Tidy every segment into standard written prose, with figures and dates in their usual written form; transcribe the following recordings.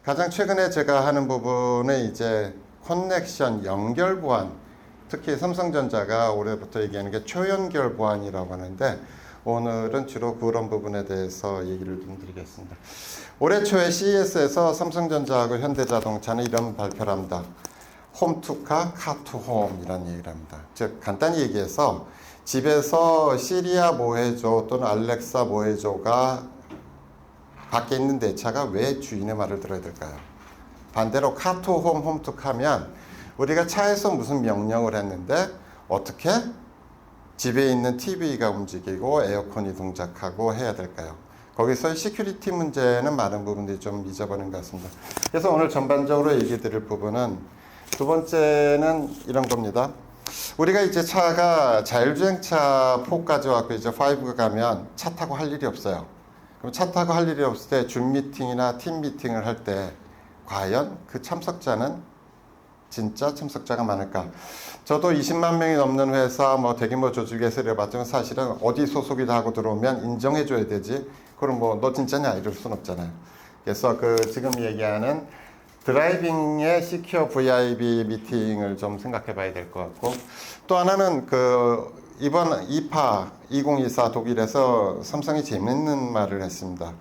가장 최근에 제가 하는 부분은 이제 커넥션 연결 보안, 특히 삼성전자가 올해부터 얘기하는 게 초연결 보안이라고 하는데, 오늘은 주로 그런 부분에 대해서 얘기를 좀 드리겠습니다. 올해 초에 CES에서 삼성전자하고 현대자동차는 이런 발표를 합니다. 홈투카, 카투홈이라는 얘기를 합니다. 즉 간단히 얘기해서 집에서 시리아 뭐 해줘 또는 알렉사 뭐 해줘가 밖에 있는 내 차가 왜 주인의 말을 들어야 될까요? 반대로 카투홈, 홈투카면 우리가 차에서 무슨 명령을 했는데 어떻게 집에 있는 TV가 움직이고 에어컨이 동작하고 해야 될까요? 거기서 시큐리티 문제는 많은 부분들이 좀 잊어버린 것 같습니다. 그래서 오늘 전반적으로 얘기 드릴 부분은 두 번째는 이런 겁니다. 우리가 이제 차가 자율주행차 4까지 왔고 이제 5가 가면 차 타고 할 일이 없어요. 그럼 차 타고 할 일이 없을 때 줌 미팅이나 팀 미팅을 할 때 과연 그 참석자는 진짜 참석자가 많을까? 저도 20만 명이 넘는 회사, 뭐 대규모 조직에서 일해봤지만 사실은 어디 소속이다 하고 들어오면 인정해줘야 되지. 그럼 뭐 너 진짜냐 이럴 순 없잖아요. 그래서 그 지금 얘기하는 드라이빙의 시큐어 VIB 미팅을 좀 생각해 봐야 될 것 같고, 또 하나는 그 이번 이파 2024 독일에서 삼성이 재밌는 말을 했습니다.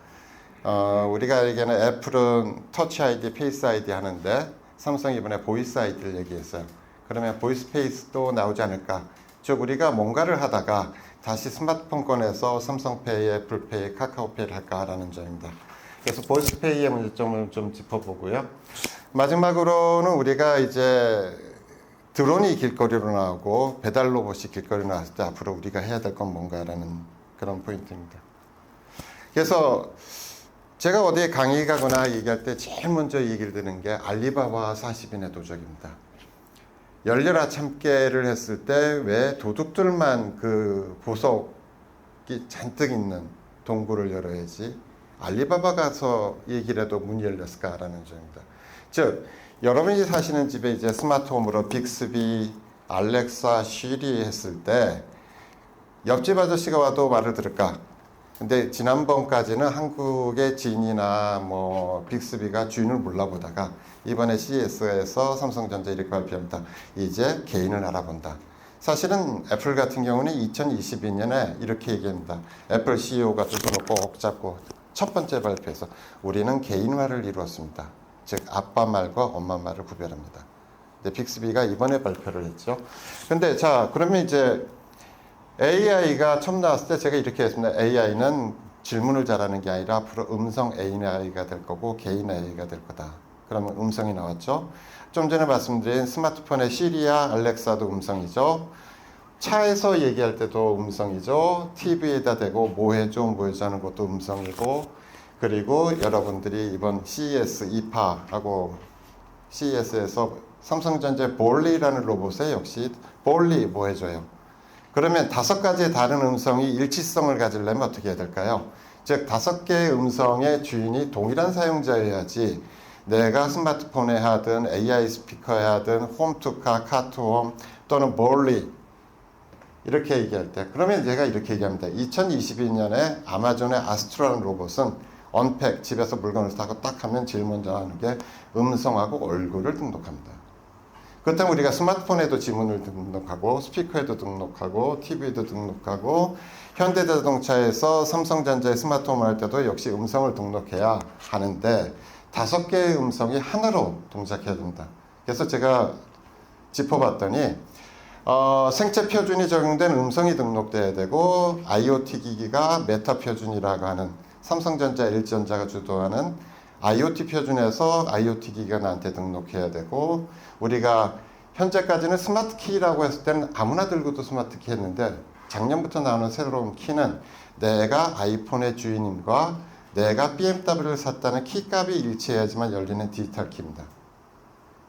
우리가 알기에는 애플은 터치 아이디, 페이스 아이디 하는데 삼성이 이번에 보이스 아이디를 얘기했어요. 그러면 보이스 페이스도 나오지 않을까? 즉 우리가 뭔가를 하다가 다시 스마트폰 꺼내서 삼성페이, 애플페이, 카카오페이를 할까라는 점입니다. 그래서 보이스페이의 문제점을 좀 짚어보고요. 마지막으로는 우리가 이제 드론이 길거리로 나오고 배달 로봇이 길거리로 나왔을 때 앞으로 우리가 해야 될 건 뭔가라는 그런 포인트입니다. 그래서 제가 어디에 강의 가거나 얘기할 때 제일 먼저 얘기를 드는 게 알리바바 40인의 도적입니다. 열려라 참깨를 했을 때 왜 도둑들만 그 보석이 잔뜩 있는 동굴을 열어야지 알리바바 가서 얘기를 해도 문이 열렸을까라는 점입니다. 즉 여러분이 사시는 집에 이제 스마트홈으로 빅스비, 알렉사, 쉬리 했을 때 옆집 아저씨가 와도 말을 들을까? 근데 지난번까지는 한국의 진이나 뭐 빅스비가 주인을 몰라보다가 이번에 CES에서 삼성전자 이렇게 발표합니다. 이제 개인을 알아본다. 사실은 애플 같은 경우는 2022년에 이렇게 얘기합니다. 애플 CEO가 두 손을 꼭 잡고 첫 번째 발표에서 우리는 개인화를 이루었습니다. 즉 아빠 말과 엄마 말을 구별합니다. 근데 빅스비가 이번에 발표를 했죠. 근데 자 그러면 이제 AI가 처음 나왔을 때 제가 이렇게 했습니다. AI는 질문을 잘하는 게 아니라 앞으로 음성 AI가 될 거고 개인 AI가 될 거다. 그러면 음성이 나왔죠. 좀 전에 말씀드린 스마트폰의 시리아, 알렉사도 음성이죠. 차에서 얘기할 때도 음성이죠. TV에다 대고 뭐 해줘, 뭐 해줘 하는 것도 음성이고, 그리고 여러분들이 이번 CES 2파하고 CES에서 삼성전자의 볼리라는 로봇에 역시 볼리 뭐 해줘요. 그러면 5가지의 다른 음성이 일치성을 가지려면 어떻게 해야 될까요? 즉 5개의 음성의 주인이 동일한 사용자여야지 내가 스마트폰에 하든 AI 스피커에 하든 홈투카, 카투홈 또는 볼리 이렇게 얘기할 때 그러면 제가 이렇게 얘기합니다. 2022년에 아마존의 아스트로라는 로봇은 언팩 집에서 물건을 사고 딱 하면 제일 먼저 하는 게 음성하고 얼굴을 등록합니다. 그렇다면 우리가 스마트폰에도 지문을 등록하고 스피커에도 등록하고 TV에도 등록하고 현대자동차에서 삼성전자의 스마트홈을 할 때도 역시 음성을 등록해야 하는데 5개의 음성이 하나로 동작해야 된다. 그래서 제가 짚어봤더니 생체 표준이 적용된 음성이 등록돼야 되고 IoT 기기가 메타 표준이라고 하는 삼성전자, LG전자가 주도하는 IoT 표준에서 IoT 기기가 나한테 등록해야 되고 우리가 현재까지는 스마트 키라고 했을 때는 아무나 들고도 스마트 키 했는데 작년부터 나오는 새로운 키는 내가 아이폰의 주인임과 내가 BMW를 샀다는 키값이 일치해야지만 열리는 디지털 키입니다.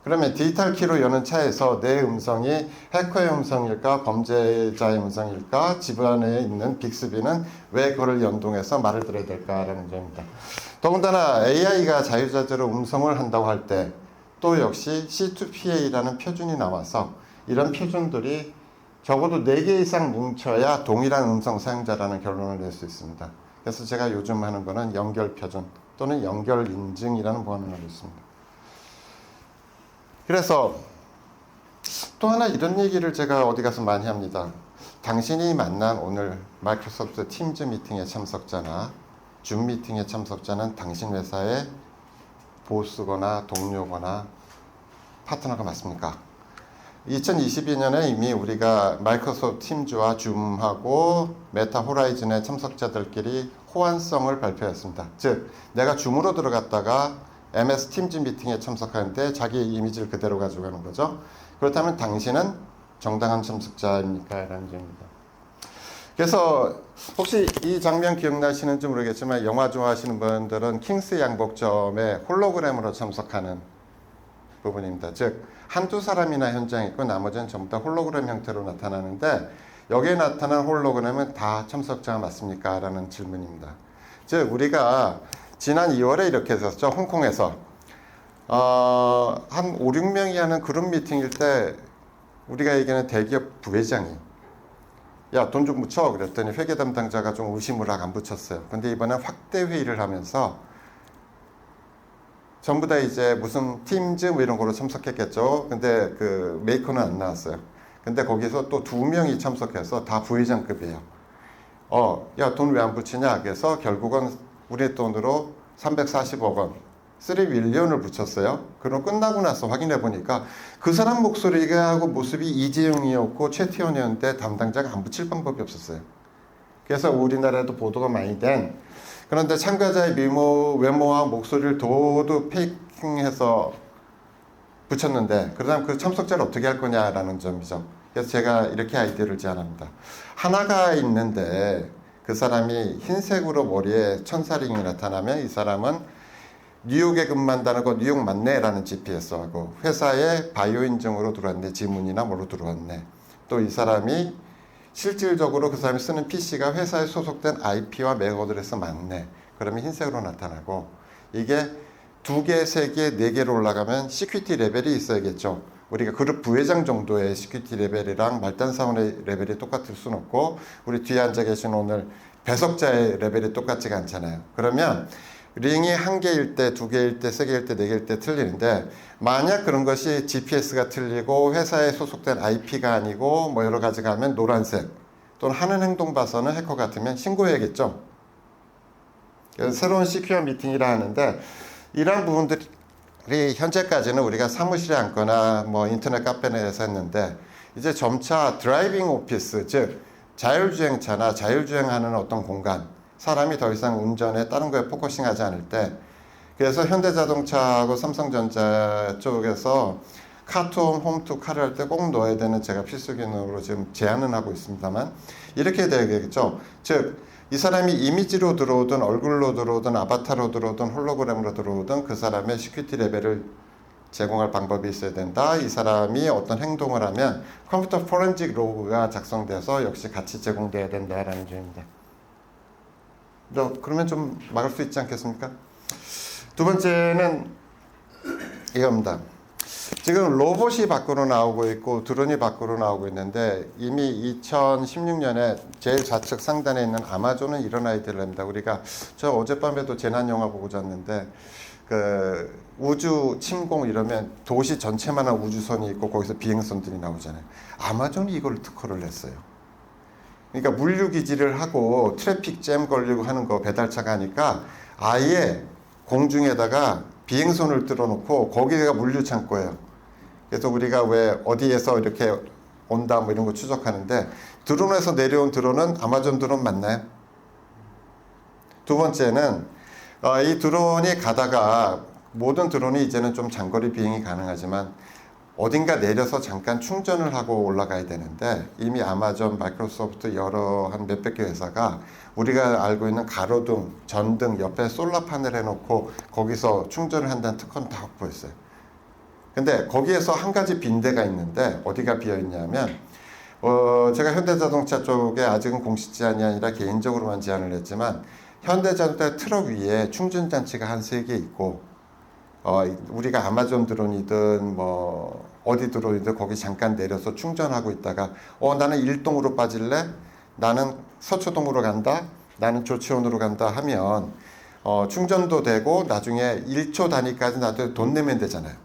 그러면 디지털 키로 여는 차에서 내 음성이 해커의 음성일까 범죄자의 음성일까 집 안에 있는 빅스비는 왜 그걸 연동해서 말을 들어야 될까라는 점입니다. 더군다나 AI가 자유자재로 음성을 한다고 할 때 또 역시 C2PA라는 표준이 나와서 이런 표준들이 적어도 4개 이상 뭉쳐야 동일한 음성 사용자라는 결론을 낼 수 있습니다. 그래서 제가 요즘 하는 거는 연결 표준, 또는 연결 인증이라는 보안을 하고 있습니다. 그래서 또 하나 이런 얘기를 제가 어디 가서 많이 합니다. 당신이 만난 오늘 마이크로소프트 팀즈 미팅의 참석자나 줌 미팅의 참석자는 당신 회사의 보스거나 동료거나 파트너가 맞습니까? 2022년에 이미 우리가 마이크로소프트 팀즈와 줌하고 메타 호라이즌의 참석자들끼리 호환성을 발표했습니다. 즉, 내가 줌으로 들어갔다가 MS 팀즈 미팅에 참석하는데 자기 이미지를 그대로 가져가는 거죠. 그렇다면 당신은 정당한 참석자입니까? 라는 점입니다. 그래서 혹시 이 장면 기억나시는지 모르겠지만 영화 좋아하시는 분들은 킹스 양복점에 홀로그램으로 참석하는 부분입니다. 즉 한두 사람이나 현장에 있고 나머지는 전부 다 홀로그램 형태로 나타나는데 여기에 나타난 홀로그램은 다 참석자가 맞습니까? 라는 질문입니다. 즉 우리가 지난 2월에 이렇게 했었죠. 홍콩에서 한 5, 6명이 하는 그룹 미팅일 때 우리가 얘기하는 대기업 부회장이 야, 돈 좀 묻혀. 그랬더니 회계 담당자가 좀 의심을 하고 안 붙였어요. 근데 이번엔 확대 회의를 하면서 전부 다 이제 무슨 팀즈 뭐 이런 걸로 참석했겠죠. 근데 그 메이커는 안 나왔어요. 근데 거기서 또 2명이 참석해서 다 부회장급이에요. 야, 돈 왜 안 붙이냐? 그래서 결국은 우리 돈으로 340억 원, 3윌리언을 붙였어요. 그럼 끝나고 나서 확인해 보니까 그 사람 목소리가 하고 모습이 이재용이었고 최태원이었는데 담당자가 안 붙일 방법이 없었어요. 그래서 우리나라에도 보도가 많이 된 그런데 참가자의 외모와 목소리를 도도 페이킹해서 붙였는데 그러면 그 참석자를 어떻게 할 거냐라는 점이죠. 그래서 제가 이렇게 아이디어를 제안합니다. 하나가 있는데 그 사람이 흰색으로 머리에 천사링이 나타나면 이 사람은 뉴욕에 근무한다는 거 뉴욕 맞네 라는 GPS하고 회사에 바이오 인증으로 들어왔네, 지문이나 뭐로 들어왔네. 또 이 사람이 실질적으로 그 사람이 쓰는 PC가 회사에 소속된 IP와 맥 어드레스 맞네. 그러면 흰색으로 나타나고 이게 2개, 3개, 4개로 올라가면 시큐리티 레벨이 있어야겠죠. 우리가 그룹 부회장 정도의 시큐리티 레벨이랑 말단 사원의 레벨이 똑같을 수는 없고 우리 뒤에 앉아 계신 오늘 배석자의 레벨이 똑같지가 않잖아요. 그러면 링이 1개일 때, 2개일 때, 3개일 때, 4개일 때 틀리는데 만약 그런 것이 GPS가 틀리고 회사에 소속된 IP가 아니고 뭐 여러 가지가 하면 노란색 또는 하는 행동 봐서는 해커 같으면 신고해야겠죠. 그래서 새로운 시큐어 미팅이라 하는데 이러한 부분들이 현재까지는 우리가 사무실에 앉거나 뭐 인터넷 카페 내에서 했는데 이제 점차 드라이빙 오피스 즉 자율주행차나 자율주행하는 어떤 공간 사람이 더 이상 운전에 다른 거에 포커싱하지 않을 때 그래서 현대자동차하고 삼성전자 쪽에서 카투홈, 홈투카를 할 때 꼭 넣어야 되는 제가 필수 기능으로 지금 제안은 하고 있습니다만 이렇게 되겠죠. 즉 이 사람이 이미지로 들어오든 얼굴로 들어오든 아바타로 들어오든 홀로그램으로 들어오든 그 사람의 시큐리티 레벨을 제공할 방법이 있어야 된다. 이 사람이 어떤 행동을 하면 컴퓨터 포렌식 로그가 작성돼서 역시 같이 제공돼야 된다라는 점입니다. 그러면 좀 막을 수 있지 않겠습니까? 두 번째는 이겁니다. 지금 로봇이 밖으로 나오고 있고 드론이 밖으로 나오고 있는데 이미 2016년에 제일 좌측 상단에 있는 아마존은 이런 아이디어를 합니다. 우리가 저 어젯밤에도 재난 영화 보고 잤는데 그 우주 침공 이러면 도시 전체만한 우주선이 있고 거기서 비행선들이 나오잖아요. 아마존이 이걸 특허를 냈어요. 그러니까 물류기지를 하고 트래픽 잼 걸리고 하는 거 배달차가 하니까 아예 공중에다가 비행선을 뚫어놓고 거기가 물류창고예요. 그래서 우리가 왜 어디에서 이렇게 온다 뭐 이런 거 추적하는데 드론에서 내려온 드론은 아마존 드론 맞나요? 두 번째는 이 드론이 가다가 모든 드론이 이제는 좀 장거리 비행이 가능하지만 어딘가 내려서 잠깐 충전을 하고 올라가야 되는데 이미 아마존, 마이크로소프트 여러 한 몇백 개 회사가 우리가 알고 있는 가로등, 전등 옆에 솔라 판을 해놓고 거기서 충전을 한다는 특허는 다 확보했어요. 근데 거기에서 한 가지 빈대가 있는데 어디가 비어있냐면 제가 현대자동차 쪽에 아직은 공식 제안이 아니라 개인적으로만 제안을 했지만 현대자동차 트럭 위에 충전장치가 한 3개 있고 우리가 아마존 드론이든 뭐 어디 드론이든 거기 잠깐 내려서 충전하고 있다가 나는 일동으로 빠질래? 나는 서초동으로 간다? 나는 조치원으로 간다 하면 충전도 되고 나중에 1초 단위까지 나도 돈 내면 되잖아요.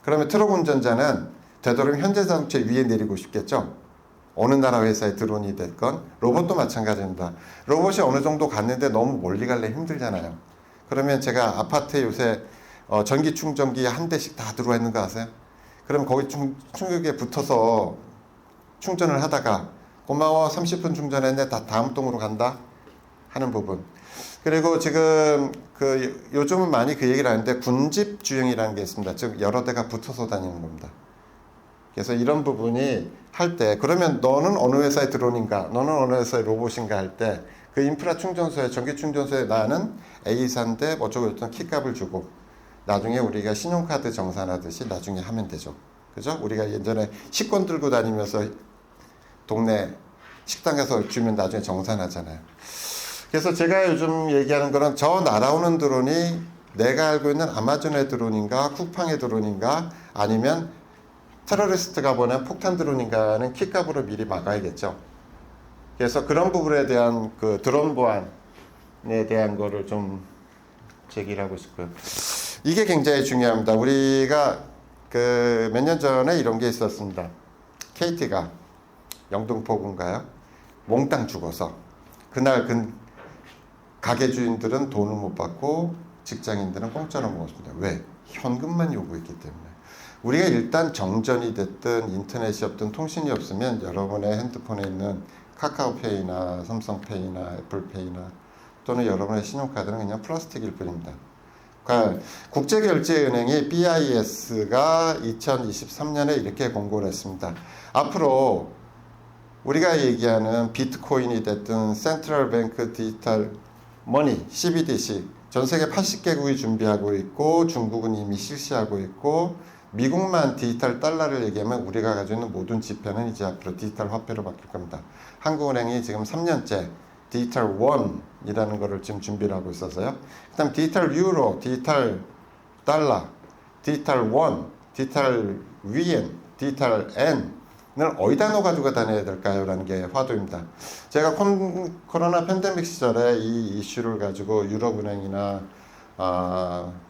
그러면 트럭 운전자는 되도록이면 현대자동차 위에 내리고 싶겠죠. 어느 나라 회사의 드론이 됐건 로봇도 마찬가지입니다. 로봇이 어느 정도 갔는데 너무 멀리 가려 힘들잖아요. 그러면 제가 아파트에 요새 전기 충전기 한 대씩 다 들어와 있는 거 아세요? 그럼 거기 충격기에 붙어서 충전을 하다가 고마워 30분 충전했는데 다 다음 동으로 간다 하는 부분. 그리고 지금 요즘은 많이 그 얘기를 하는데 군집 주행이라는 게 있습니다. 즉 여러 대가 붙어서 다니는 겁니다. 그래서 이런 부분이 할 때 그러면 너는 어느 회사의 드론인가 너는 어느 회사의 로봇인가 할 때 그 인프라 충전소에 전기 충전소에 나는 A사인데 어쩌고 저쩌고 키값을 주고 나중에 우리가 신용카드 정산하듯이 나중에 하면 되죠. 그죠? 우리가 예전에 식권 들고 다니면서 동네 식당 가서 주면 나중에 정산하잖아요. 그래서 제가 요즘 얘기하는 거는 저 날아오는 드론이 내가 알고 있는 아마존의 드론인가 쿠팡의 드론인가 아니면 테러리스트가 보낸 폭탄 드론인가는 키값으로 미리 막아야겠죠. 그래서 그런 부분에 대한 그 드론 보안에 대한 거를 좀 제기를 하고 싶고요. 이게 굉장히 중요합니다. 우리가 그 몇 년 전에 이런 게 있었습니다. KT가 영등포군가요? 몽땅 죽어서 그날 가게 주인들은 돈을 못 받고 직장인들은 공짜로 먹었습니다. 왜? 현금만 요구했기 때문에. 우리가 일단 정전이 됐든 인터넷이 없든 통신이 없으면 여러분의 핸드폰에 있는 카카오페이나 삼성페이나 애플페이나 또는 여러분의 신용카드는 그냥 플라스틱일 뿐입니다. 그러니까 국제결제은행이 BIS가 2023년에 이렇게 공고를 했습니다. 앞으로 우리가 얘기하는 비트코인이 됐든 센트럴 뱅크 디지털 머니 CBDC 전 세계 80개국이 준비하고 있고 중국은 이미 실시하고 있고 미국만 디지털 달러를 얘기하면 우리가 가지고 있는 모든 지폐는 이제 앞으로 디지털 화폐로 바뀔 겁니다. 한국은행이 지금 3년째 디지털 원이라는 거를 지금 준비를 하고 있어서요. 그다음 디지털 유로, 디지털 달러, 디지털 원, 디지털 위엔, 디지털 엔을 어디다 넣어가지고 다녀야 될까요? 라는 게 화두입니다. 제가 코로나 팬데믹 시절에 이 이슈를 가지고 유럽은행이나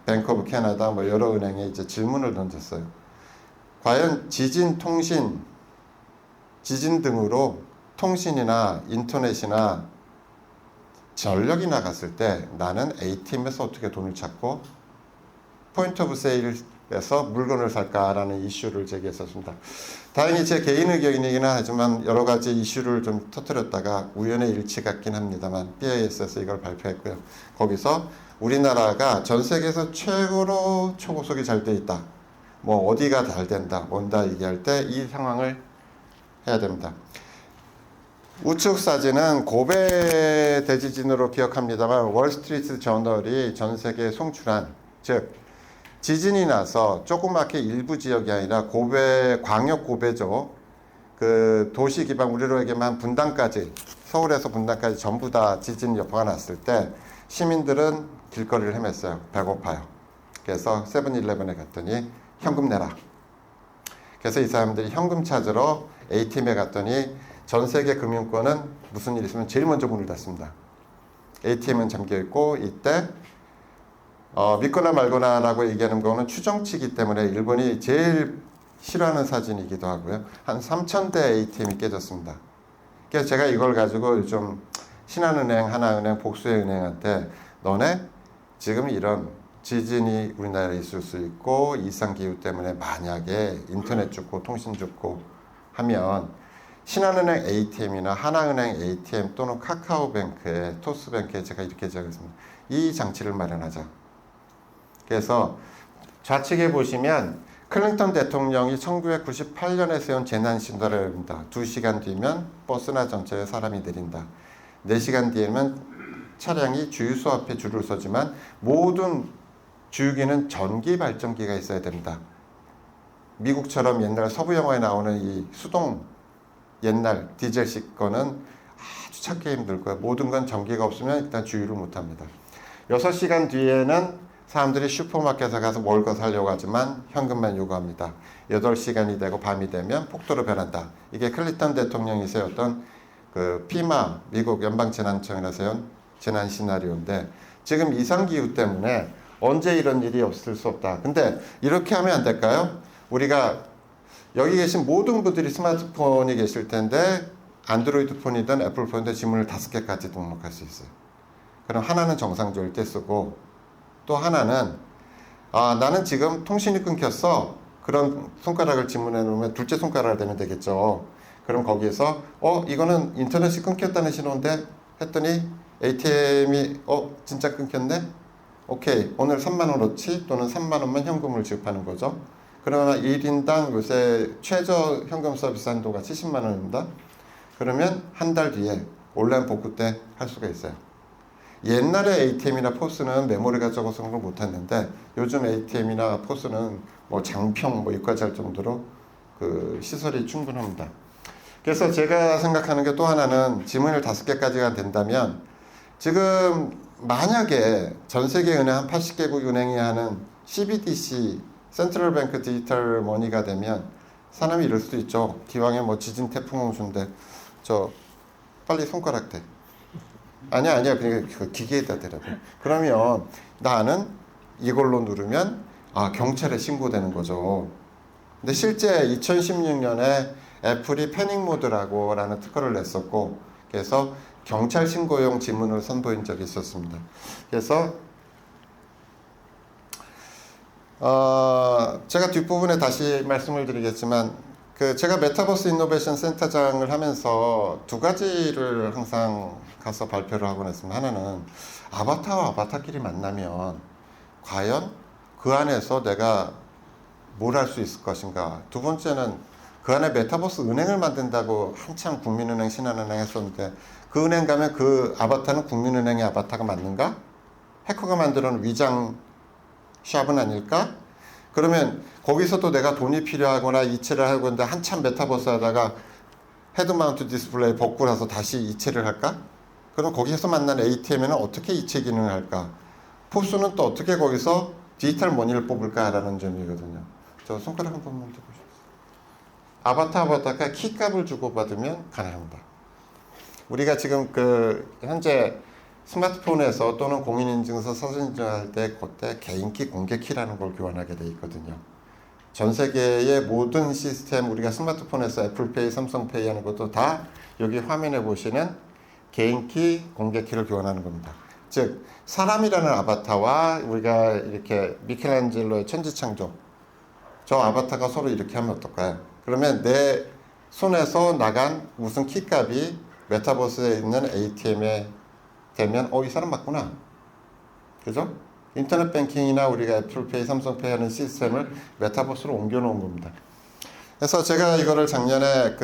뱅크 오브 캐나다 뭐 여러 은행에 이제 질문을 던졌어요. 과연 지진 등으로 통신이나 인터넷이나 전력이 나갔을 때 나는 ATM에서 어떻게 돈을 찾고 포인트 오브 세일에서 물건을 살까라는 이슈를 제기했었습니다. 다행히 제 개인 의견이긴 하지만 여러 가지 이슈를 좀 터뜨렸다가 우연의 일치 같긴 합니다만 BIS에서 이걸 발표했고요. 거기서 우리나라가 전 세계에서 최고로 초고속이 잘 돼 있다. 뭐 어디가 잘 된다. 뭔다 얘기할 때 이 상황을 해야 됩니다. 우측 사진은 고베 대지진으로 기억합니다만 월스트리트 저널이 전 세계에 송출한 즉 지진이 나서 조그맣게 일부 지역이 아니라 고베 광역 고베죠. 그 도시 기반 우리로 얘기하면 분당까지 서울에서 분당까지 전부 다 지진 여파가 났을 때 시민들은 길거리를 헤맸어요. 배고파요. 그래서 세븐일레븐에 갔더니 현금 내라. 그래서 이 사람들이 현금 찾으러 ATM에 갔더니 전 세계 금융권은 무슨 일이 있으면 제일 먼저 문을 닫습니다. ATM은 잠겨있고 이때 믿거나 말거나라고 얘기하는 거는 추정치기 때문에 일본이 제일 싫어하는 사진이기도 하고요. 한 3,000대 ATM이 깨졌습니다. 그래서 제가 이걸 가지고 좀 신한은행, 하나은행, 복수의 은행한테 너네 지금 이런 지진이 우리나라에 있을 수 있고 이상기후 때문에 만약에 인터넷 죽고 통신 죽고 하면 신한은행 ATM이나 하나은행 ATM 또는 카카오뱅크에 토스뱅크에 제가 이렇게 적었습니다. 이 장치를 마련하자. 그래서 좌측에 보시면 클린턴 대통령이 1998년에 세운 재난신호입니다. 2시간 뒤면 버스나 전차에 사람이 내린다. 4시간 뒤에는 차량이 주유소 앞에 줄을 서지만 모든 주유기는 전기 발전기가 있어야 된다. 미국처럼 옛날 서부 영화에 나오는 이 수동 옛날 디젤식 거는 아주 찾기 힘들고요. 모든 건 전기가 없으면 일단 주유를 못합니다. 6시간 뒤에는 사람들이 슈퍼마켓에 가서 먹을 거 사려고 하지만 현금만 요구합니다. 8시간이 되고 밤이 되면 폭도로 변한다. 이게 클린턴 대통령이 세웠던 그 피마 미국 연방재난청이라 세운 재난 시나리오인데 지금 이상기후 때문에 언제 이런 일이 없을 수 없다. 근데 이렇게 하면 안 될까요? 우리가 여기 계신 모든 분들이 스마트폰이 계실 텐데 안드로이드 폰이든 애플 폰이든 지문을 5개까지 등록할 수 있어요. 그럼 하나는 정상적일 때 쓰고 또 하나는 나는 지금 통신이 끊겼어. 그런 손가락을 지문해 놓으면 둘째 손가락을 대면 되겠죠. 그럼 거기에서 이거는 인터넷이 끊겼다는 신호인데 했더니 ATM이 진짜 끊겼네? 오케이, 오늘 3만 원어치 또는 3만 원만 현금을 지급하는 거죠. 그러나 1인당 요새 최저 현금 서비스 한도가 70만 원입니다. 그러면 한 달 뒤에 온라인 복구 때 할 수가 있어요. 옛날에 ATM이나 포스는 메모리가 적어서 그런 걸 못했는데 요즘 ATM이나 포스는 뭐 장평 여기까지 할 정도로 그 시설이 충분합니다. 그래서 제가 생각하는 게 또 하나는 지문을 5개까지가 된다면 지금 만약에 전 세계 은행 한 80개국 은행이 하는 CBDC 센트럴 뱅크 디지털 머니가 되면 사람이 이럴 수도 있죠. 기왕에 뭐 지진 태풍 홍수인데 저 빨리 손가락 대. 아니야 그러니까 그 기계에다 대라고. 그러면 나는 이걸로 누르면 경찰에 신고되는 거죠. 근데 실제 2016년에 애플이 패닉 모드라고 라는 특허를 냈었고 그래서 경찰 신고용 지문을 선보인 적이 있었습니다. 그래서 제가 뒷부분에 다시 말씀을 드리겠지만 제가 메타버스 이노베이션 센터장을 하면서 2가지를 항상 가서 발표를 하곤 했습니다. 하나는 아바타와 아바타끼리 만나면 과연 그 안에서 내가 뭘 할 수 있을 것인가. 두 번째는 그 안에 메타버스 은행을 만든다고 한참 국민은행, 신한은행 했었는데 그 은행 가면 그 아바타는 국민은행의 아바타가 맞는가? 해커가 만들어 놓은 위장 샵은 아닐까? 그러면 거기서도 내가 돈이 필요하거나 이체를 하고 있는데 한참 메타버스 하다가 헤드마운트 디스플레이 벗고 나서 다시 이체를 할까? 그럼 거기서 만난 ATM에는 어떻게 이체 기능을 할까? 포스는 또 어떻게 거기서 디지털 머니를 뽑을까라는 점이거든요. 저 손가락 한 번만 대보시죠. 아바타가 키값을 주고받으면 가능합니다. 우리가 지금 현재 스마트폰에서 또는 공인인증서 사진인증할 때 그때 개인키 공개키라는 걸 교환하게 돼 있거든요. 전 세계의 모든 시스템 우리가 스마트폰에서 애플페이, 삼성페이 하는 것도 다 여기 화면에 보시는 개인키, 공개키를 교환하는 겁니다. 즉 사람이라는 아바타와 우리가 이렇게 미켈란젤로의 천지창조 저 아바타가 서로 이렇게 하면 어떨까요? 그러면 내 손에서 나간 무슨 키값이 메타버스에 있는 ATM에 되면 이 사람 맞구나. 그죠? 인터넷 뱅킹이나 우리가 애플페이, 삼성페이 하는 시스템을 메타버스로 옮겨 놓은 겁니다. 그래서 제가 이거를 작년에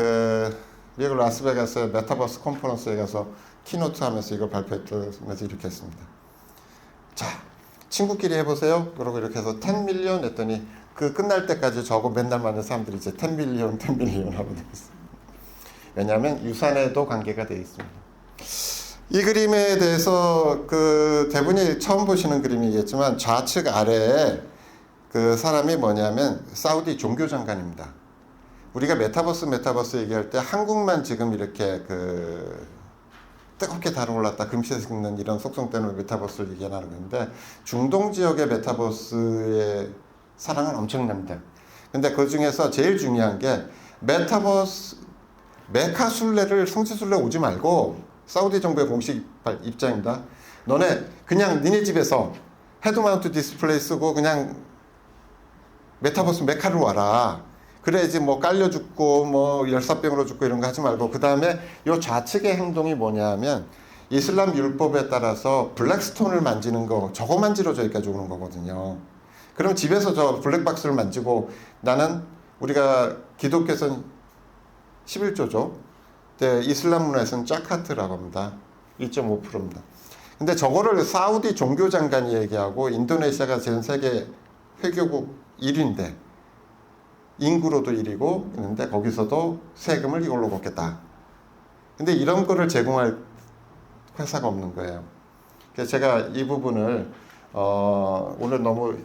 미국 라스베가스 메타버스 컨퍼런스에 가서 키노트 하면서 이걸 발표했면서 이렇게 했습니다. 자, 친구끼리 해보세요. 그러고 이렇게 해서 10 밀리언 했더니 끝날 때까지 저거 맨날 만든 사람들이 이제 10 밀리언 하고 있습니다. 왜냐하면 유산에도 관계가 되어 있습니다. 이 그림에 대해서 대부분이 처음 보시는 그림이겠지만 좌측 아래에 사람이 뭐냐면 사우디 종교장관입니다. 우리가 메타버스 얘기할 때 한국만 지금 이렇게 뜨겁게 달아올랐다 금시에 식는 이런 속성 때문에 메타버스를 얘기하는 건데 중동 지역의 메타버스의 사랑은 엄청납니다. 근데 그 중에서 제일 중요한 게 메타버스 메카 순례를 성지 순례 오지 말고 사우디 정부의 공식 입장입니다. 너네 그냥 니네 집에서 헤드마운트 디스플레이 쓰고 그냥 메타버스 메카로 와라. 그래야지 뭐 깔려 죽고 뭐 열사병으로 죽고 이런 거 하지 말고 그 다음에 요 좌측의 행동이 뭐냐면 이슬람 율법에 따라서 블랙스톤을 만지는 거 저거 만지러 저기까지 오는 거거든요. 그럼 집에서 저 블랙박스를 만지고 나는 우리가 기독교에서는 11조죠. 네, 이슬람 문화에서는 짜카트라고 합니다. 2.5%입니다. 근데 저거를 사우디 종교장관이 얘기하고 인도네시아가 전 세계 회교국 1위인데 인구로도 1위고 있는데 거기서도 세금을 이걸로 걷겠다. 근데 이런 거를 제공할 회사가 없는 거예요. 그래서 제가 이 부분을 오늘 너무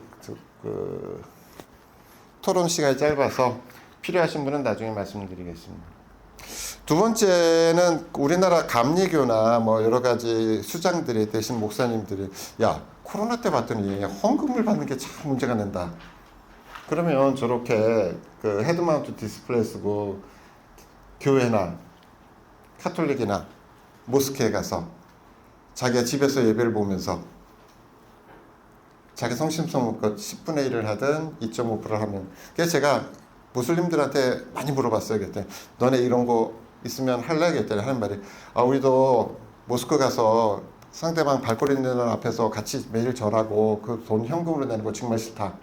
토론 시간이 짧아서 필요하신 분은 나중에 말씀드리겠습니다. 두 번째는 우리나라 감리교나 뭐 여러 가지 수장들이 대신 목사님들이 야 코로나 때 봤더니 헌금을 받는 게 참 문제가 된다. 그러면 저렇게 그 헤드마운트 디스플레이 쓰고 교회나 카톨릭이나 모스크에 가서 자기가 집에서 예배를 보면서 자기 성심성의껏 10분의 1을 하든 2.5%를 하면 그래서 제가 무슬림들한테 많이 물어봤어요. 그때 너네 이런 거 있으면 할래? 그랬더니 하는 말이 우리도 모스크 가서 상대방 발걸이 있는 앞에서 같이 매일 절하고 그 돈 현금으로 내는 거 정말 싫다.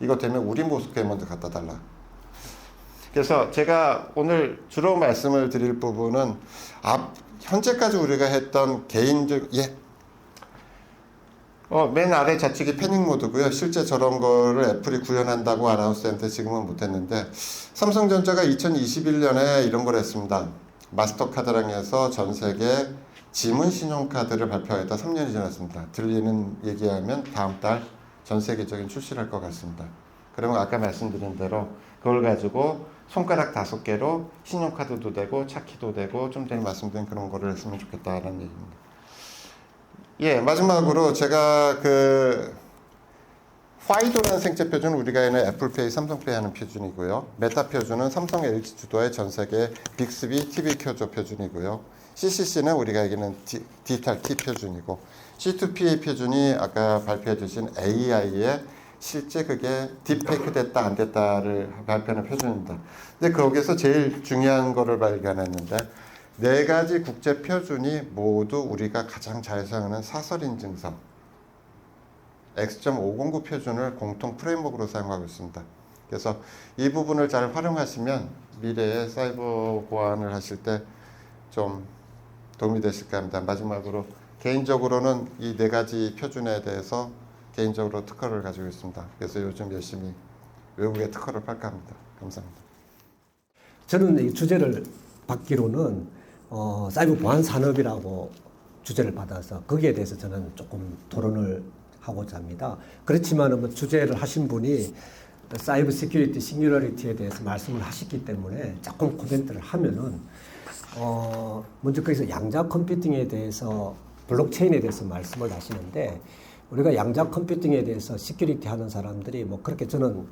이거 되면 우리 모스크에 먼저 갖다 달라. 그래서 제가 오늘 주로 말씀을 드릴 부분은 현재까지 우리가 했던 개인적 맨 아래 좌측이 패닉 모드고요. 실제 저런 거를 애플이 구현한다고 아나운스 했는데 지금은 못했는데 삼성전자가 2021년에 이런 걸 했습니다. 마스터카드랑 해서 전 세계 지문 신용카드를 발표하였다. 3년이 지났습니다. 들리는 얘기하면 다음 달 전 세계적인 출시를 할 것 같습니다. 그러면 아까 말씀드린 대로 그걸 가지고 손가락 5개로 신용카드도 되고 차키도 되고 좀 전에 말씀드린 그런 거를 했으면 좋겠다라는 얘기입니다. 마지막으로 제가 화이도라는 생체 표준은 우리가 있는 애플페이, 삼성페이 하는 표준이고요. 메타 표준은 삼성, LG 주도의 전 세계 빅스비 TV 켜줘 표준이고요. CCC는 우리가 얘기하는 디지털 키 표준이고 C2PA 표준이 아까 발표해 주신 AI의 실제 그게 딥페이크 됐다 안 됐다를 발표하는 표준입니다. 근데 거기서 제일 중요한 거를 발견했는데 4가지 국제 표준이 모두 우리가 가장 잘 사용하는 사설 인증서 X.509 표준을 공통 프레임워크로 사용하고 있습니다. 그래서 이 부분을 잘 활용하시면 미래에 사이버 보안을 하실 때 좀 도움이 되실까 합니다. 마지막으로 개인적으로는 이 4가지 표준에 대해서 개인적으로 특허를 가지고 있습니다. 그래서 요즘 열심히 외국에 특허를 팔까 합니다. 감사합니다. 저는 이 주제를 받기로는 사이버 보안 산업이라고 주제를 받아서 거기에 대해서 저는 조금 토론을 하고자 합니다. 그렇지만 뭐 주제를 하신 분이 사이버 시큐리티, 싱귤러리티에 대해서 말씀을 하셨기 때문에 조금 코멘트를 하면은 먼저 거기서 양자 컴퓨팅에 대해서 블록체인에 대해서 말씀을 하시는데 우리가 양자 컴퓨팅에 대해서 시큐리티 하는 사람들이 뭐 그렇게 저는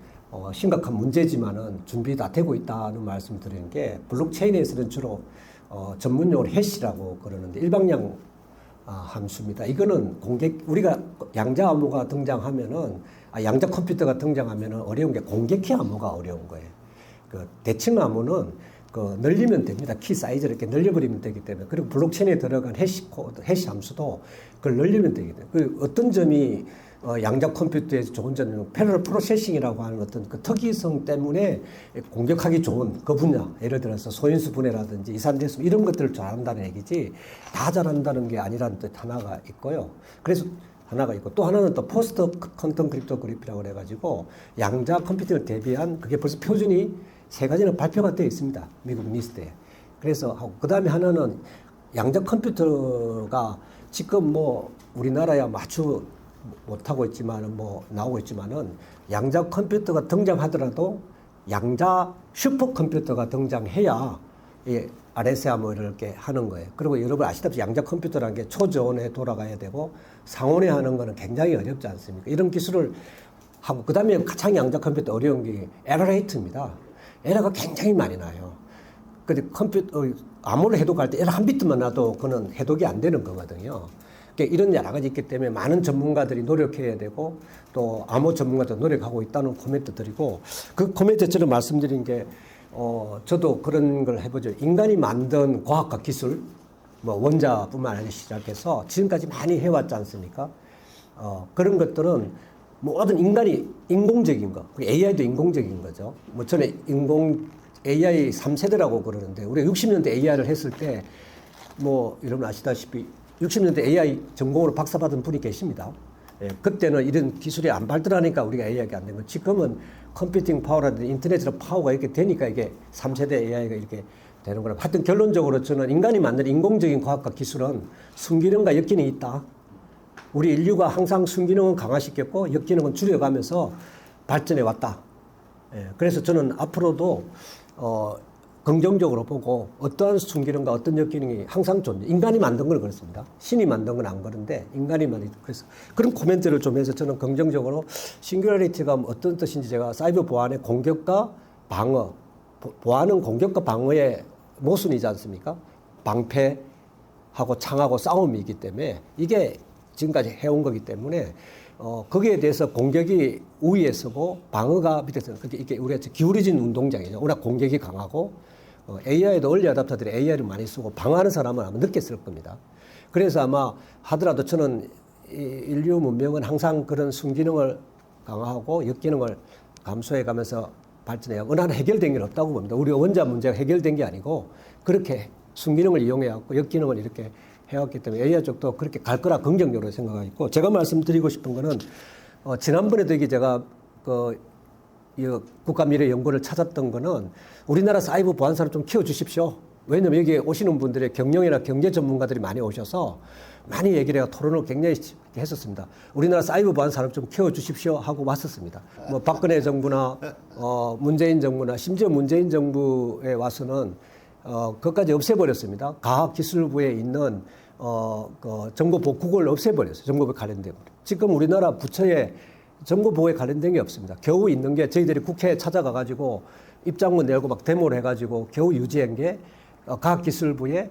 심각한 문제지만은 준비 다 되고 있다는 말씀 드리는 게 블록체인에서는 주로 전문용어로 해시라고 그러는데 일방량 함수입니다. 이거는 우리가 양자 암호가 등장하면은 양자 컴퓨터가 등장하면은 어려운 게 공개키 암호가 어려운 거예요. 그 대칭 암호는 늘리면 됩니다. 키 사이즈를 이렇게 늘려버리면 되기 때문에. 그리고 블록체인에 들어간 해시 코드, 해시 함수도 그걸 늘리면 되기 때문에. 그 어떤 점이 양자 컴퓨터에서 좋은 점은 패러럴 프로세싱이라고 하는 어떤 그 특이성 때문에 공격하기 좋은 그 분야. 예를 들어서 소인수 분해라든지 이산대수 이런 것들을 잘한다는 얘기지 다 잘한다는 게 아니라는 뜻 하나가 있고요. 그래서 하나가 있고 또 하나는 또 포스트 퀀텀 크립토그래피라고 해가지고 양자 컴퓨팅을 대비한 그게 벌써 표준이 3가지는 발표가 되어 있습니다. 미국 니스트에. 그래서 하고 그 다음에 하나는 양자 컴퓨터가 지금 뭐 우리나라야 아주 못하고 있지만은 뭐 나오고 있지만은 양자 컴퓨터가 등장하더라도 양자 슈퍼컴퓨터가 등장해야 이 RSA 뭐 이렇게 하는 거예요. 그리고 여러분 아시다시피 양자 컴퓨터라는 게 초저온에 돌아가야 되고 상온에 하는 거는 굉장히 어렵지 않습니까? 이런 기술을 하고 그 다음에 가장 양자 컴퓨터 어려운 게 에러 레이트입니다. 에러가 굉장히 많이 나요. 근데 암호를 해독할 때 에러 한 비트만 나도 그는 해독이 안 되는 거거든요. 그러니까 이런 여러 가지 있기 때문에 많은 전문가들이 노력해야 되고 또 암호 전문가도 노력하고 있다는 코멘트 드리고 그 코멘트처럼 말씀드린 게 저도 그런 걸 해보죠. 인간이 만든 과학과 기술, 뭐 원자뿐만 아니라 시작해서 지금까지 많이 해왔지 않습니까? 그런 것들은 모든 인간이 인공적인 거, AI도 인공적인 거죠. 뭐 전에 AI 3세대라고 그러는데 우리가 60년대 AI를 했을 때 뭐 여러분 아시다시피 60년대 AI 전공으로 박사받은 분이 계십니다. 그때는 이런 기술이 안 발달하니까 우리가 AI가 안 된 거. 지금은 컴퓨팅 파워라든지 인터넷으로 파워가 이렇게 되니까 이게 3세대 AI가 이렇게 되는 거라. 하여튼 결론적으로 저는 인간이 만든 인공적인 과학과 기술은 순기능과 역기능이 있다. 우리 인류가 항상 순기능은 강화시켰고 역기능은 줄여가면서 발전해 왔다. 그래서 저는 앞으로도 긍정적으로 보고 어떠한 순기능과 어떤 역기능이 항상 존재. 인간이 만든 걸 그렇습니다. 신이 만든 건 안 그런데 인간이 만든 그래서 그런 코멘트를 좀 해서 저는 긍정적으로 싱귤러리티가 어떤 뜻인지 제가 사이버 보안의 공격과 방어, 보안은 공격과 방어의 모순이지 않습니까? 방패하고 창하고 싸움이기 때문에 이게 지금까지 해온 거기 때문에 거기에 대해서 공격이 우위에 서고 방어가 밑에서 이게 우리가 기울어진 운동장이죠. 워낙 공격이 강하고 AI도 얼리 어답터들이 AI를 많이 쓰고 방어하는 사람은 아마 늦게 쓸 겁니다. 그래서 아마 하더라도 저는 인류 문명은 항상 그런 순기능을 강화하고 역기능을 감소해 가면서 발전해요. 어느 하나 해결된 게 없다고 봅니다. 우리 원자 문제가 해결된 게 아니고 그렇게 순기능을 이용해갖고 역기능을 이렇게 해왔기 때문에 AI 쪽도 그렇게 갈 거라 긍정적으로 생각하고 있고 제가 말씀드리고 싶은 거는 지난번에도 이게 제가 이 국가미래연구를 찾았던 거는 우리나라 사이버 보안사를 좀 키워주십시오. 왜냐면 여기 오시는 분들의 경영이나 경제 전문가들이 많이 오셔서 많이 얘기를 해서 토론을 굉장히 했었습니다. 우리나라 사이버 보안 산업 좀 키워주십시오 하고 왔었습니다. 뭐 박근혜 정부나 문재인 정부나 심지어 문재인 정부에 와서는 그것까지 없애버렸습니다. 과학기술부에 있는 그 정보보국을 없애버렸어요. 정보보호 관련된 거. 지금 우리나라 부처에 정보보호에 관련된 게 없습니다. 겨우 있는 게 저희들이 국회에 찾아가가지고 입장문 내고 막 데모를 해가지고 겨우 유지한 게 과학기술부의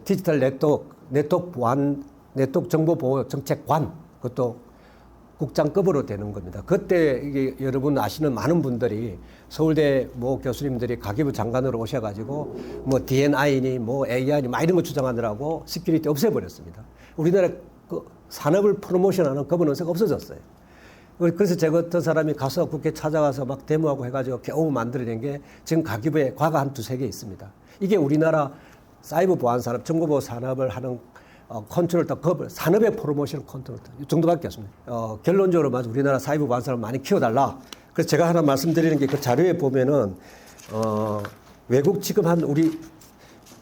디지털 네트워크 보안, 네트워크 정보보호 정책관, 그것도 국장급으로 되는 겁니다. 그때 이게 여러분 아시는 많은 분들이 서울대 뭐 교수님들이 가계부 장관으로 오셔가지고 뭐 DNI니 뭐 AI니 막 이런 거 주장하느라고 시큐리티 없애버렸습니다. 우리나라 그 산업을 프로모션하는 거버넌스가 없어졌어요. 그래서 제가 어떤 사람이 가서 국회 찾아가서 막 데모하고 해가지고 겨우 만들어낸 게 지금 가계부에 과가 한 두세 개 있습니다. 이게 우리나라 사이버 보안 산업, 정보보호 산업을 하는 컨트롤 산업의 프로모션 컨트롤 이 정도밖에 없습니다. 결론적으로 말해서 우리나라 사이버 보안 산업 많이 키워달라. 그래서 제가 하나 말씀드리는 게 그 자료에 보면은 외국 지금 한 우리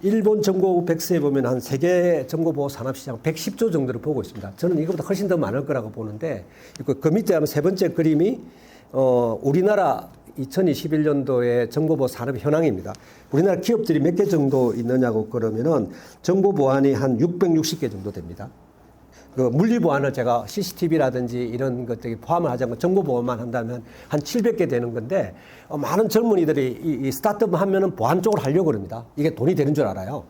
일본 정보 백스에 보면 한 세계 정보보호 산업 시장 110조 정도를 보고 있습니다. 저는 이거보다 훨씬 더 많을 거라고 보는데 그 밑에 하면 세 번째 그림이 우리나라 2021년도의 정보보호 산업 현황입니다. 우리나라 기업들이 몇 개 정도 있느냐고 그러면은 정보보안이 한 660개 정도 됩니다. 그 물리보안을 제가 CCTV라든지 이런 것들이 포함을 하지 않고 정보보호만 한다면 한 700개 되는 건데 많은 젊은이들이 이 스타트업 하면은 보안 쪽으로 하려고 그럽니다. 이게 돈이 되는 줄 알아요.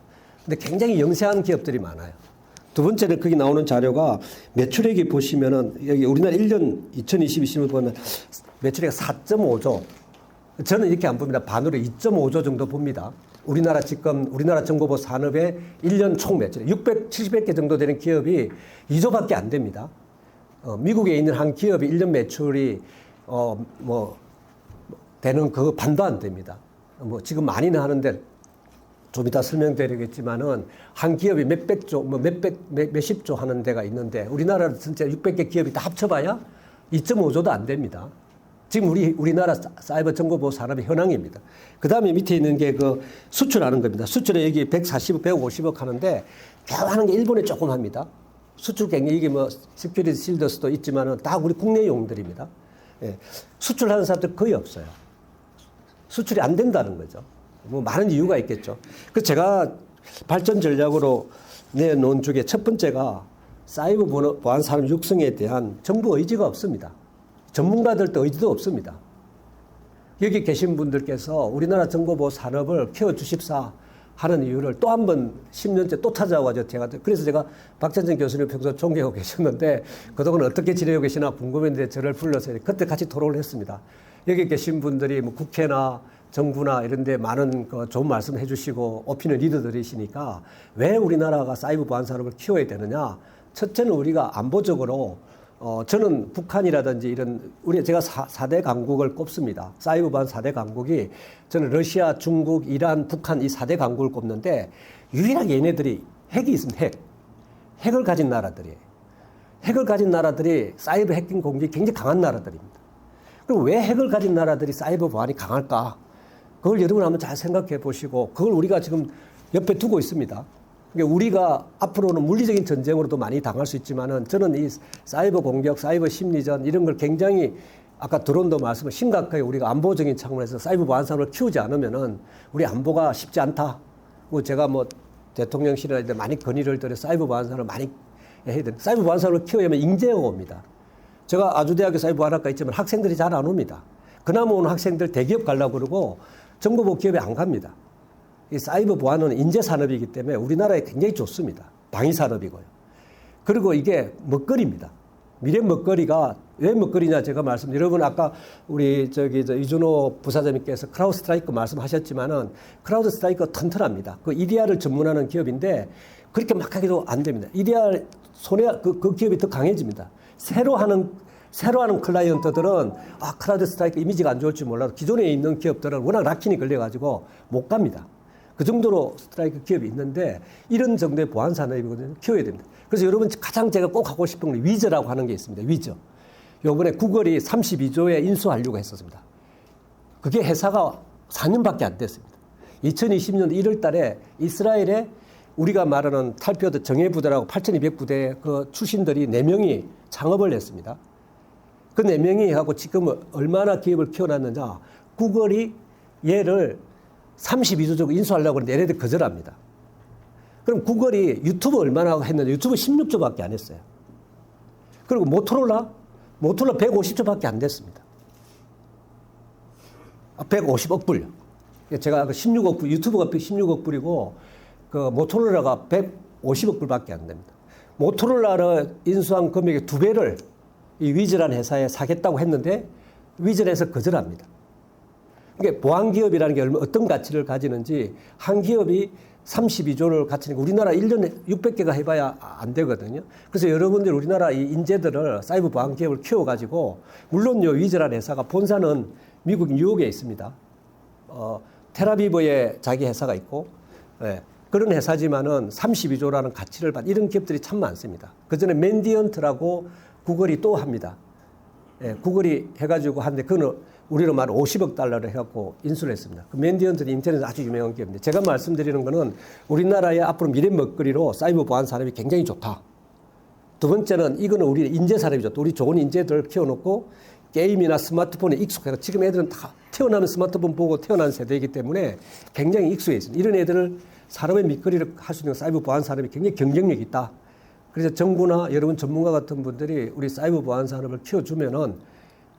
근데 굉장히 영세한 기업들이 많아요. 두 번째는 거기 나오는 자료가 매출액이 보시면은 여기 우리나라 1년 2022년을 보면 매출액이 4.5조. 저는 이렇게 안 봅니다. 반으로 2.5조 정도 봅니다. 우리나라 정보보호 산업의 1년 총 매출 670개 정도 되는 기업이 2조밖에 안 됩니다. 미국에 있는 한 기업이 1년 매출이 되는 그 반도 안 됩니다. 뭐 지금 많이는 하는데 좀 이따 설명드리겠지만은 한 기업이 몇백조, 몇십조 하는 데가 있는데 우리나라는 진짜 600개 기업이 다 합쳐봐야 2.5조도 안 됩니다. 지금 우리나라 사이버 정보보호 산업의 현황입니다. 그 다음에 밑에 있는 게 그 수출하는 겁니다. 수출에 여기 140억, 150억 하는데 겨우 하는 게 일본에 조금 합니다. 수출 경쟁 이게 뭐 시큐리티 실더스도 있지만은 다 우리 국내 용들입니다. 예. 수출하는 사람들 거의 없어요. 수출이 안 된다는 거죠. 뭐 많은 이유가 있겠죠. 그래서 제가 발전 전략으로 내놓은 중에 첫 번째가 사이버 보안 산업 육성에 대한 정부 의지가 없습니다. 전문가들도 의지도 없습니다. 여기 계신 분들께서 우리나라 정보보호 산업을 키워주십사 하는 이유를 또 한 번 10년째 또 찾아와가지고 그래서 제가 박찬정 교수님 평소 존경하고 계셨는데 그동안 어떻게 지내고 계시나 궁금했는데 저를 불러서 그때 같이 토론을 했습니다. 여기 계신 분들이 뭐 국회나 정부나 이런 데 많은 좋은 말씀 해주시고 오피니언 리더들이시니까 왜 우리나라가 사이버 보안 산업을 키워야 되느냐. 첫째는 우리가 안보적으로 저는 북한이라든지 제가 4대 강국을 꼽습니다. 사이버 보안 4대 강국이 저는 러시아, 중국, 이란, 북한 이 4대 강국을 꼽는데 유일하게 얘네들이 핵이 있습니다. 핵을 가진 나라들이에요. 핵을 가진 나라들이 사이버 해킹 공격이 굉장히 강한 나라들입니다. 그럼 왜 핵을 가진 나라들이 사이버 보안이 강할까? 그걸 여러분 한번 잘 생각해 보시고 그걸 우리가 지금 옆에 두고 있습니다. 그러니까 우리가 앞으로는 물리적인 전쟁으로도 많이 당할 수 있지만은 저는 이 사이버 공격, 사이버 심리전 이런 걸 굉장히 아까 드론도 말씀을 심각하게 우리가 안보적인 차원에서 사이버 보안 산업을 키우지 않으면은 우리 안보가 쉽지 않다. 뭐 제가 뭐 대통령실에 많이 건의를 드려 사이버 보안 산업을 많이 해야 돼. 사이버 보안 산업을 키우려면 인재가 옵니다. 제가 아주대학교 사이버 보안학과 있지만 학생들이 잘 안 옵니다. 그나마 오는 학생들 대기업 가려고 그러고 정보보호 기업에 안 갑니다. 이 사이버 보안은 인재 산업이기 때문에 우리나라에 굉장히 좋습니다. 방위 산업이고요. 그리고 이게 먹거리입니다. 미래 먹거리가 왜 먹거리냐 제가 여러분 아까 우리 이준호 부사장님께서 크라우드 스트라이크 말씀하셨지만은 크라우드 스트라이크 튼튼합니다. 그 EDR을 전문하는 기업인데 그렇게 막 하기도 안 됩니다. EDR 그 기업이 더 강해집니다. 새로 하는 클라이언트들은 크라우드 스트라이크 이미지가 안 좋을지 몰라도 기존에 있는 기업들은 워낙 락인이 걸려가지고 못 갑니다. 그 정도로 스트라이크 기업이 있는데 이런 정도의 보안 산업이거든요. 키워야 됩니다. 그래서 여러분 가장 제가 꼭 하고 싶은 건 위저라고 하는 게 있습니다. 위저. 요번에 구글이 32조에 인수하려고 했었습니다. 그게 회사가 4년밖에 안 됐습니다. 2020년 1월 달에 이스라엘에 우리가 말하는 탈피어드 정예부대라고 8,200부대 그 출신들이 4명이 창업을 했습니다. 그 4명이 하고 지금 얼마나 기업을 키워놨느냐. 구글이 얘를 32조적으로 인수하려고 하는데 얘네들 거절합니다. 그럼 구글이 유튜브 얼마나 했느냐. 유튜브 16조밖에 안 했어요. 그리고 모토로라 150조밖에 안 됐습니다. 150억 불요. 제가 16억 불, 유튜브가 16억 불이고 그 모토로라가 150억 불밖에 안 됩니다. 모토로라를 인수한 금액의 2배를 이 위즈라는 회사에 사겠다고 했는데 위즈에서 거절합니다. 그러니까 보안기업이라는 게 어떤 가치를 가지는지 한 기업이 32조를 가치니까 우리나라 1년에 600개가 해봐야 안 되거든요. 그래서 여러분들 우리나라 이 인재들을 사이버 보안기업을 키워가지고 물론 요 위즈라는 회사가 본사는 미국 뉴욕에 있습니다. 테라비브에 자기 회사가 있고 그런 회사지만은 32조라는 가치를 받는 이런 기업들이 참 많습니다. 그 전에 맨디언트라고 구글이 또 합니다. 구글이 해가지고 하는데 그거는 우리로 말하면 50억 달러를 해갖고 인수를 했습니다. 그 맨디언트는 인터넷에 아주 유명한 기업인데 제가 말씀드리는 거는 우리나라의 앞으로 미래 먹거리로 사이버 보안 산업이 굉장히 좋다. 두 번째는 이거는 우리 인재 산업이 좋다. 우리 좋은 인재들을 키워놓고 게임이나 스마트폰에 익숙해서 지금 애들은 다 태어나면 스마트폰 보고 태어난 세대이기 때문에 굉장히 익숙해 있습니다. 이런 애들을 산업의 밑거리를 할 수 있는 사이버 보안 산업이 굉장히 경쟁력이 있다. 그래서 정부나 여러분 전문가 같은 분들이 우리 사이버 보안 산업을 키워주면은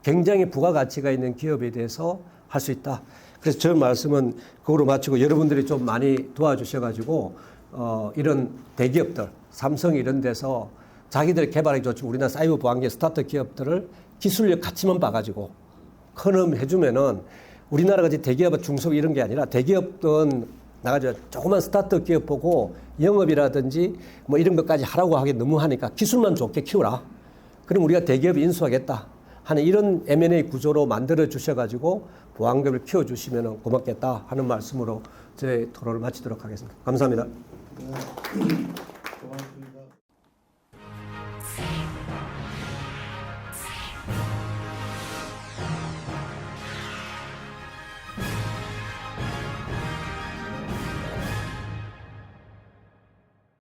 굉장히 부가가치가 있는 기업에 대해서 할 수 있다. 그래서 저 말씀은 그거로 마치고 여러분들이 좀 많이 도와주셔가지고 이런 대기업들, 삼성 이런 데서 자기들 개발하기 좋지만 우리나라 사이버 보안계 스타트 기업들을 기술력 가치만 봐가지고 컨펌 해주면은 우리나라 같이 대기업, 중소기업 이런 게 아니라 대기업은 나가서 조그만 스타트 기업 보고 영업이라든지 뭐 이런 것까지 하라고 하기 너무 하니까 기술만 좋게 키우라. 그럼 우리가 대기업이 인수하겠다 하는 이런 M&A 구조로 만들어 주셔가지고 보안기업을 키워주시면 고맙겠다 하는 말씀으로 제 토론을 마치도록 하겠습니다. 감사합니다. 고맙습니다.